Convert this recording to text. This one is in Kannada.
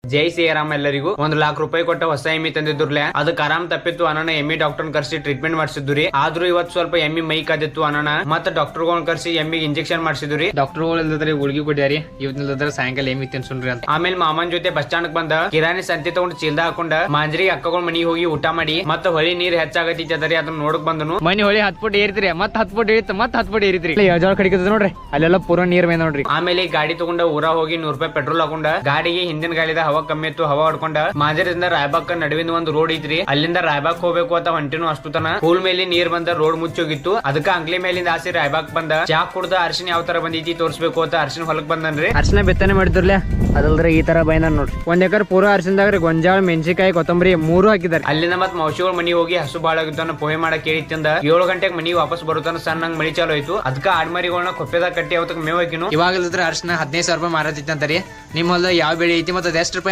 ಜೈ ಶ್ರೀರಾಮ್ ಎಲ್ಲರಿಗೂ 1 ಲಕ್ಷ ರೂಪಾಯಿ ಕೊಟ್ಟ ಹೊಸ ಎಮ್ಮಿ ತಂದಿದ್ದುರ್ಲೆ ಅದಕ್ಕೆ ಆರಾಮ್ ತಪ್ಪಿತ್ತು ಅನನ ಎಮ್ಮಿ ಡಾಕ್ಟರ್ ಕರ್ಸಿ ಟ್ರೀಟ್ಮೆಂಟ್ ಮಾಡಿಸಿದ್ರಿ ಆದ್ರೂ ಇವತ್ತು ಸ್ವಲ್ಪ ಎಮ್ಮಿ ಮೈ ಕಾದಿತ್ತು ಅನನ ಮತ್ತೆ ಡಾಕ್ಟರ್ಗಳನ್ನ ಕರ್ಸಿ ಎಮ್ಮಿಗೆ ಇಂಜೆಕ್ಷನ್ ಮಾಡಿಸಿದ್ರಿ ಡಾಕ್ಟರ್ಗಳು ಇಲ್ದ್ರೆ ಗುಳಿಗೆ ಕೊಡ್ಯಾರಿ ಇವತ್ತಿಲ್ಲದ್ರೆ ಸಾಯಂಕಾಲ ಎಮ್ಮಿ ತಿನ್ಸುನ್ರಿ ಅಂತ. ಆಮೇಲೆ ಮಾಮನ್ ಜೊತೆ ಬಸ್ ಸ್ಟಾಂಡ್ ಬಂದ ಕಿರಾಣಿ ಸಂತಿ ತಗೊಂಡು ಚೀಲ್ದ ಹಾಕೊಂಡ ಮಾಂಜರಿ ಅಕ್ಕಗಳ ಮನಿಗೆ ಹೋಗಿ ಊಟ ಮಾಡಿ ಮತ್ತೆ ಹೊಳಿ ನೀರ್ ಹೆಚ್ಚಾಗತ್ತಿದ್ದರಿ ಅದನ್ನ ನೋಡಕ್ ಬಂದನು. ಮನಿ ಹೊಳಿ 10 ಫುಟ್ ಏರಿತ್ರಿ ಮತ್ 10 ಫುಟ್ ಇಳಿತ ಮತ್ 10 ಫುಟ್ ಏರಿತ್ರಿ ಯಜಾಳ ಕಡಿಕದ ನೋಡ್ರಿ ಅಲ್ಲೆಲ್ಲ ಪೂರ ನೀರ್ ಮೇಲೆ ನೋಡ್ರಿ. ಆಮೇಲೆ ಗಾಡಿ ತಗೊಂಡ ಊರ ಹೋಗಿ 100 ರೂಪಾಯಿ ಪೆಟ್ರೋಲ್ ಹಾಕೊಂಡ ಗಾಡಿಗೆ ಹಿಂದಿನ ಗಾಡಿದ ಹವಾ ಕಮ್ಮಿ ಇತ್ತು ಹವಾ ಹೊಡ್ಕೊಂಡ ಮಾಂಜರಿಂದ ರಾಯಬಾಗ್ ನಡುವಿನ ಒಂದು ರೋಡ್ ಐತ್ರಿ ಅಲ್ಲಿಂದ ರಾಯಬಾಗ್ ಹೋಗ್ಬೇಕು ಅಂತ ಹೊಂಟಿನು ಅಷ್ಟು ತನ ಕೂಲ್ ಮೇಲೆ ನೀರ್ ಬಂದ ರೋಡ್ ಮುಚ್ಚೋಗಿತ್ತು ಅದಕ್ಕ ಅಂಗ್ಲಿ ಮೇಲಿಂದ ಆಸಿ ರಾಯಬಾಗ್ ಬಂದ ಚಾ ಕುಡ್ದ ಅರ್ಶಿನ ಯಾವ ತರ ಬಂದೈತಿ ತೋರ್ಸ್ಬೇಕು ಅಂತ ಅರ್ಶಿನ ಹೊಲಕ್ ಬಂದನ್ರಿ. ಅರ್ಶಿನ ಬೆತ್ತನೆ ಮಾಡಿದ್ರಲ್ಲ ಅದಲ್ದ್ರೆ ಈ ತರ ಬೈನ ನೋಡ್ರಿ 1 ಎಕರ್ ಪೂರ ಅರ್ಶಿನದಾಗ ಗೊಂಜಾಳ ಮೆಣಸಿಕಾಯಿ ಕೊತ್ತಂಬರಿ 3 ಹಾಕಿದಾರೆ. ಅಲ್ಲಿಂದ ಮತ್ ಮೌಸಿಗಳ ಮನಿ ಹೋಗಿ ಹಸು ಬಾಳ ಆಗಿದ್ದಾನ ಪೋಹೆ ಮಾಡಕ್ ಕೇಳಿತ್ತಂದ 7 ಗಂಟೆಗೆ ಮನಿ ವಾಪಸ್ ಬರುತ್ತಾನ ಸಣ್ಣ ಮಳಿ ಚಾಲು ಆಯ್ತು ಅದಕ್ಕ ಆಡ್ಮರಿಗಳನ್ನ ಕೊಪ್ಪೆದಾಗ ಕಟ್ಟಿ ಅವತ್ತಕ್ ಮೇವ್ ಹಾಕಿನು. ಇವಾಗಲಿದ್ರೆ ಅರ್ಶಿನ 15,000 ರೂಪಾಯಿ ಮಾರತಿತ್ತಂತರಿ. ನಿಮ್ ಹೊಲ ಯಾವ ಬೆಳೆ ಐತಿ ಮತ್ತೆ ಎಷ್ಟು ರೂಪಾಯಿ